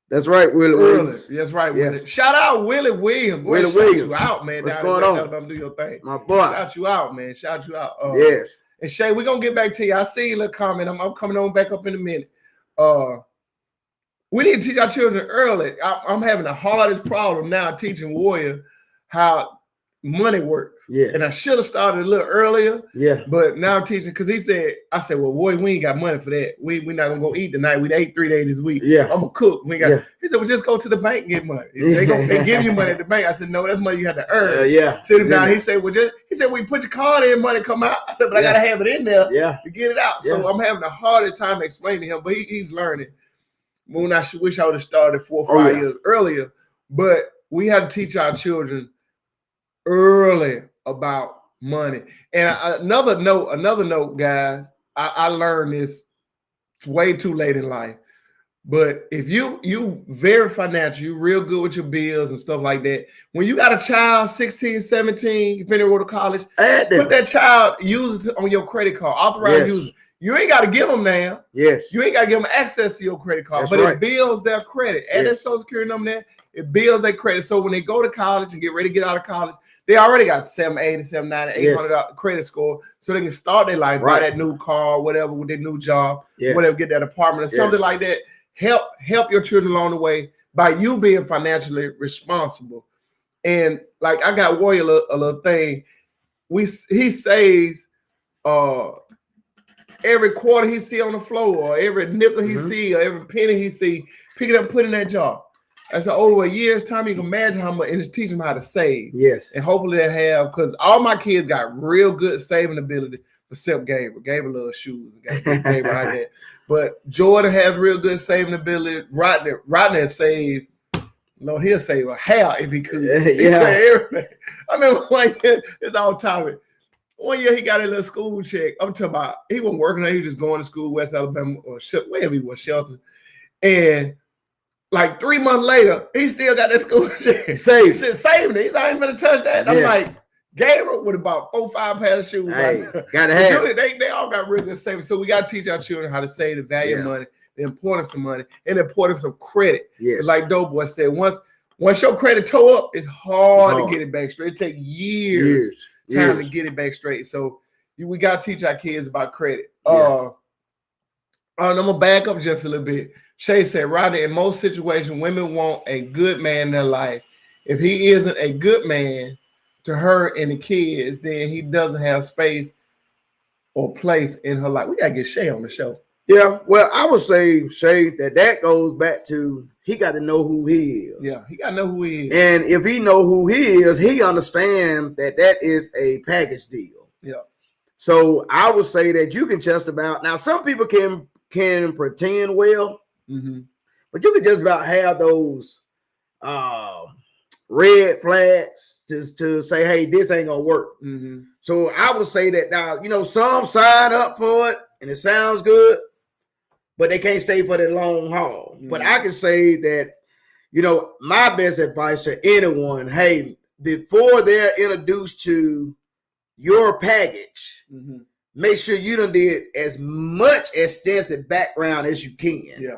That's right, Willie Williams. That's right, Willie. Shout out Willie Williams. Boy, Willie Williams. You out, man. What's going on? Do your thing. My boy. Shout you out, man. Shout you out. Yes. And Shay, we're going to get back to you. I see your little comment. I'm coming on back up in a minute. We need to teach our children early. I'm having the hardest problem now teaching Warrior how money works. Yeah. And I should have started a little earlier. Yeah. But now I'm teaching because I said, well, Warrior, we ain't got money for that. We're not gonna go eat tonight. We ate 3 days this week. Yeah. I'm gonna cook. We got He said, well, just go to the bank and get money. They give you money at the bank. I said, no, that's money you have to earn. Sit him down. He said, well, we put your card in, money come out. I said, but I gotta have it in there to get it out. So I'm having a harder time explaining to him, but he's learning. When I wish I would have started 4 or 5 years earlier. But we have to teach our children early about money. And another note, guys, I learned this way too late in life. But if you very financial, you real good with your bills and stuff like that. When you got a child, 16, 17, depending on go to college, put that child, use it on your credit card, authorized user. You ain't got to give them now. Yes. You ain't got to give them access to your credit card. That's it builds their credit. Add their social security number there. It builds their credit. So when they go to college and get ready to get out of college, they already got 780, 790, 800 credit score. So they can start their life, buy that new car, whatever, with their new job, whatever, get that apartment or something like that. Help your children along the way by you being financially responsible. And like I got Warrior a little thing. He saves every quarter he see on the floor, or every nickel he see, or every penny he see, pick it up and put it in that jar. As over a year's time, you can imagine how much, and just teach them how to save. Yes. And hopefully they'll have, because all my kids got real good saving ability, except Gabriel. Gabriel loves shoes. Gabriel like that. But Jordan has real good saving ability. Rodney has saved, Lord, he'll save a hair if he could. He saved everything. I remember one year, it's all topic. One year he got a little school check. I'm talking about, he wasn't working, he was just going to school, West Alabama, or wherever he was, Shelton. And like 3 months later, he still got that school check. Saving it. He's not even going to touch that. I'm like, Gabriel with about 4 or 5 pairs of shoes. Hey, gotta have it. They all got real good savings. So we got to teach our children how to save, the value of money, the importance of money, and the importance of credit. Yes. Like Dough Boy said, once your credit toe up, it's hard to get it back straight. It takes years to get it back straight. So we got to teach our kids about credit. I'm going to back up just a little bit. Shay said, Rodney, in most situations, women want a good man in their life. If he isn't a good man to her and the kids, then he doesn't have space or place in her life. We got to get Shay on the show. Yeah, well, I would say, Shay, that goes back to he got to know who he is. Yeah, he got to know who he is. And if he know who he is, he understands that is a package deal. Yeah. So I would say that you can just about, now some people can pretend well, but you can just about have those red flags just to say, hey, this ain't gonna work. So I would say that now, you know, some sign up for it and it sounds good, but they can't stay for the long haul. But I can say that, you know, my best advice to anyone, hey, before they're introduced to your package, make sure you done did as much extensive background as you can. Yeah.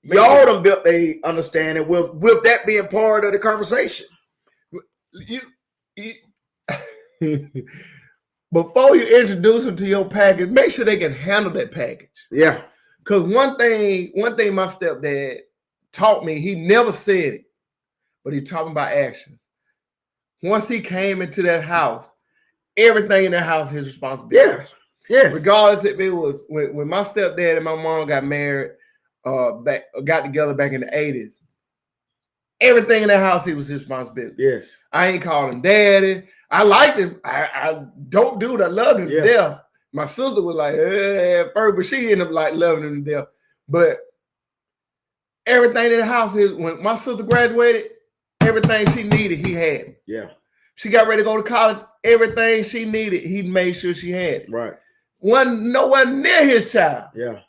Y'all done built a understanding with that being part of the conversation. Before you introduce them to your package, make sure they can handle that package. Yeah. Because one thing my stepdad taught me, he never said it, but he taught me by actions. Once he came into that house, everything in that house is his responsibility. Yes. Regardless if it was when my stepdad and my mom got married, got together back in the 80s, everything in that house, he was his responsibility. Yes. I ain't called him daddy. I liked him. I don't do it. I love him to death. My sister was like, at first, but she ended up like loving him to death. But everything in the house, when my sister graduated, everything she needed, he had it. Yeah. She got ready to go to college. Everything she needed, he made sure she had it. Right. No one near his child. Yeah.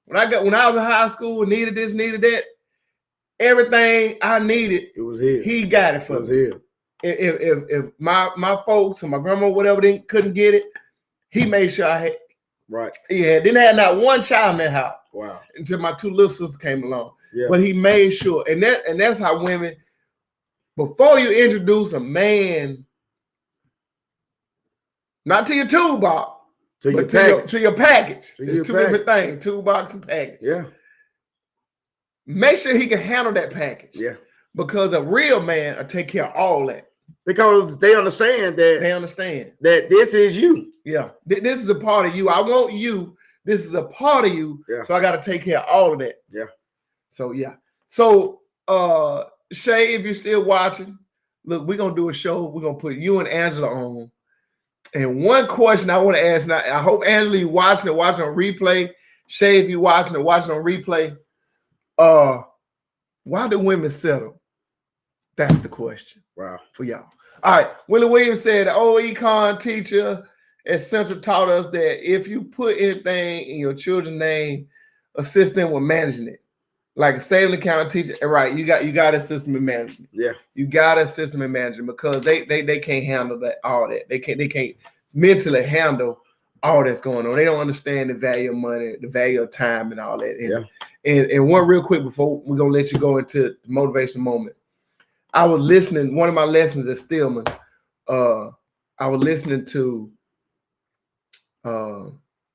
When I was in high school, needed this, needed that, everything I needed, it was his. He got it for it was me. His. If my folks or my grandma, whatever, they couldn't get it, he made sure I had. Right. He didn't have not one child in that house. Wow. Until my two little sisters came along. Yeah. But he made sure, and that's how women. Before you introduce a man, not to your toolbox, to but your your package. To It's your two package. different things: toolbox and package. Yeah. Make sure he can handle that package. Yeah. Because a real man will take care of all that. Because they understand that this is you. Yeah. This is a part of you. I want you. This is a part of you. Yeah. So I got to take care of all of that. Yeah. So yeah. So Shay, if you're still watching, look, we're gonna do a show. We're gonna put you and Angela on. And one question I want to ask now, I hope Angela, you watching on replay. Shay, if you're watching on replay, why do women settle? That's the question. Wow. For y'all. All right. Willie Williams said the old econ teacher at Central taught us that if you put anything in your children's name, assist them with managing it. Like a savings account teacher, right? You got a system in management. Yeah. You got a system in management because they can't handle all that. They can't mentally handle all that's going on. They don't understand the value of money, the value of time, and all that. And one real quick before we're gonna let you go into the motivation moment. I was listening, one of my lessons at Stillman, I was listening to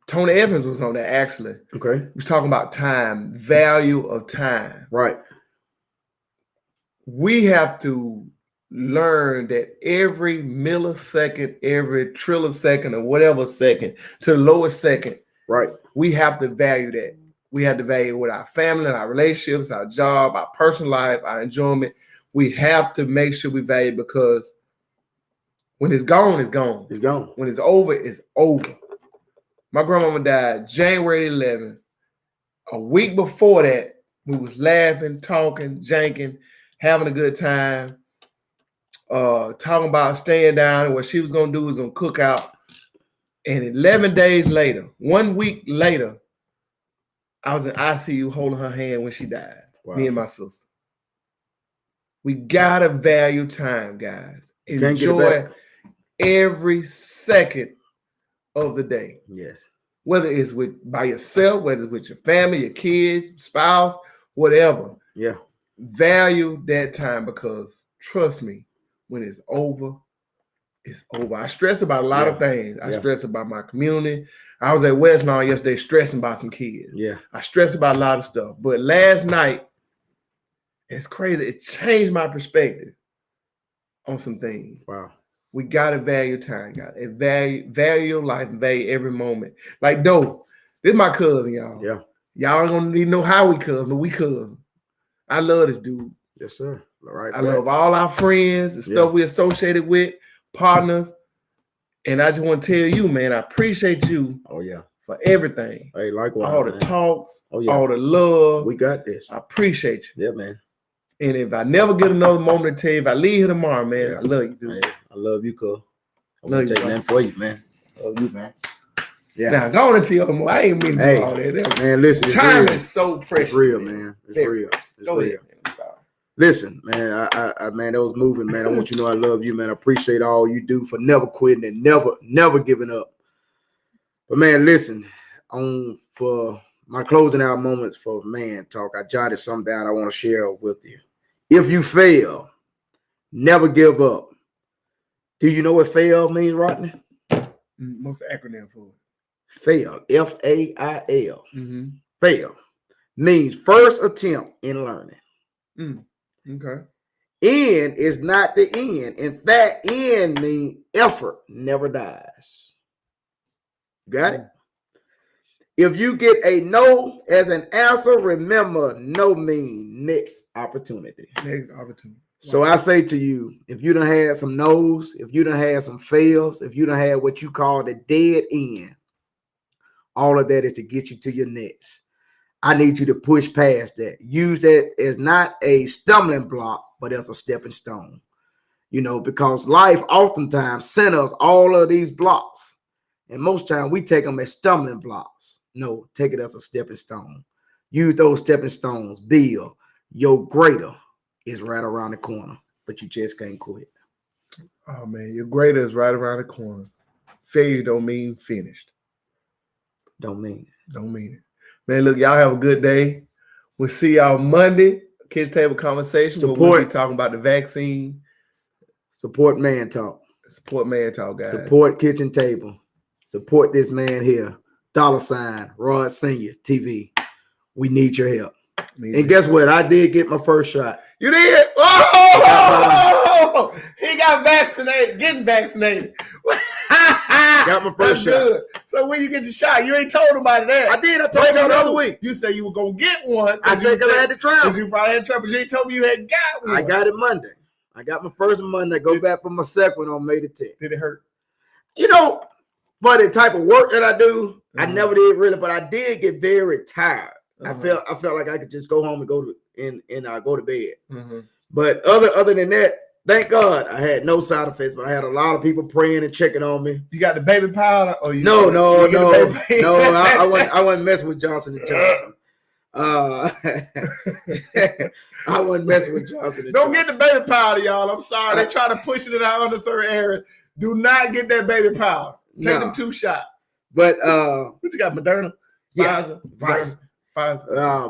Tony Evans was on there actually. Okay. He was talking about time, value of time. Right. We have to learn that every millisecond, every trillisecond, or whatever second, to the lowest second, right, we have to value that. We have to value with our family, our relationships, our job, our personal life, our enjoyment. We have to make sure we value it because when it's gone, it's gone. It's gone. When it's over, it's over. My grandmama died January 11th. A week before that, we was laughing, talking, janking, having a good time, talking about staying down. And what she was going to do was going to cook out. And 11 days later, 1 week later, I was in ICU holding her hand when she died, me and my sister. We got to value time, guys. Enjoy every second of the day. Yes. Whether it's by yourself, whether it's with your family, your kids, spouse, whatever. Yeah. Value that time because trust me, when it's over, it's over. I stress about a lot of things. I stress about my community. I was at West Lawn yesterday stressing about some kids. Yeah. I stress about a lot of stuff. But last night, it's crazy. It changed my perspective on some things. Wow. We gotta value time, guys. Value your life, value every moment. Like Dough, This is my cousin, y'all. Yeah. Y'all ain't gonna need to know how we cousin, but we cousin. I love this dude. Yes, sir. All right. I love all our friends, the stuff we associated with, partners. And I just want to tell you, man, I appreciate you. Oh, yeah. For everything. Hey, likewise. All the talks, oh, yeah. all the love. We got this. I appreciate you. Yeah, man. And if I never get another moment to tell you, if I leave here tomorrow, man, I love you, dude. Hey, I love you, cuz. I'm love gonna take nothing for you, man. Love you, man. Yeah. Now, go on into your more. I ain't mean to do all that. Man, listen. Time is so precious. It's real, man. It's real. It's go real. ahead, man. I'm sorry. Listen, man, I man, that was moving, man. I want you to know I love you, man. I appreciate all you do for never quitting and never giving up. But man, listen, for my closing out moments for Man Talk, I jotted something down I want to share with you. If you fail, never give up. Do you know what fail means, Rodney? What's the acronym for it? Fail, F-A-I-L. Mm-hmm. Fail means first attempt in learning. Okay. End is not the end. In fact, end means effort never dies. Got it? If you get a no as an answer, remember no means next opportunity. Next opportunity. Wow. So I say to you, if you done had some no's, if you done had some fails, if you done had what you call the dead end, all of that is to get you to your next. I need you to push past that. Use that as not a stumbling block, but as a stepping stone. You know, because life oftentimes sends us all of these blocks. And most times we take them as stumbling blocks. No, take it as a stepping stone. Use those stepping stones. Build. Your greater is right around the corner, but you just can't quit. Oh, man, your greater is right around the corner. Failure don't mean finished. Don't mean it. Don't mean it. Man, look, y'all have a good day. We'll see y'all Monday. Kids Table Conversation. We'll be talking about the vaccine. Support Man Talk. Support Man Talk, guys. Support Kitchen Table. Support this man here. $ Rod Senior TV. We need your help. And guess what? I did get my first shot. You did? Oh! He got vaccinated. Getting vaccinated. Got my first shot. Good. So when you get your shot, you ain't told nobody that. I did. I told you the other week. You said you were going to get one. I said because I had to travel. Because you probably had to travel, but you ain't told me you had got one. I got it Monday. I got my first Monday. Go back for my second on May the 10th. Did it hurt? You know, for the type of work that I do, I never did really, but I did get very tired. I felt like I could just go home and go to bed. But other than that, thank God I had no side effects, but I had a lot of people praying and checking on me. You got the baby powder? Or you no. I wasn't messing with Johnson & Johnson. I wasn't messing with Johnson & Don't Johnson. get the baby powder, y'all. I'm sorry. They try to push it out on a certain area. Do not get that baby powder. Take them 2 shots. But what you got, Moderna? Yeah, Pfizer.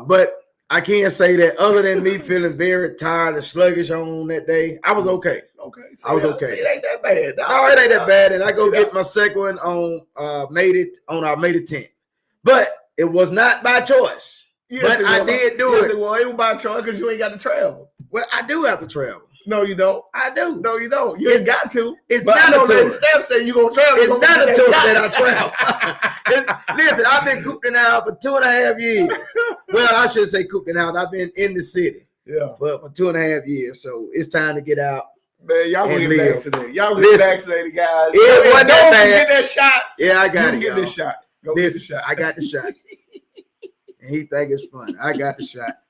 But I can't say that other than me feeling very tired and sluggish on that day, I was okay. Okay. I was okay. See, it ain't that bad. No, it ain't that bad. And I go get my second one on May the 10th. But it was not by choice. Yes, but I did do it. Well, it was by choice because you ain't got to travel. Well, I do have to travel. No, you don't. I do. No, you don't. You ain't got to. It's but not I know a that Steph said you gonna travel. It's not a choice that I travel. Listen, I've been cooped in the house for 2.5 years. Well, I should say cooped in the house. I've been in the city. Yeah. But for 2.5 years. So it's time to get out. Man, y'all get vaccinated. Y'all get vaccinated, guys. It wasn't that bad. Get that shot. Yeah, I got it. Get this shot. Go get the shot. I got the shot. And he think it's fun. I got the shot.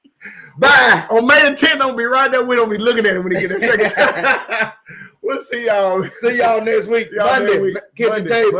Bye. On May the 10th, I'm gonna be right there. We don't be looking at him when he get that second shot. We'll see y'all. See y'all next week. Monday. Kitchen Table.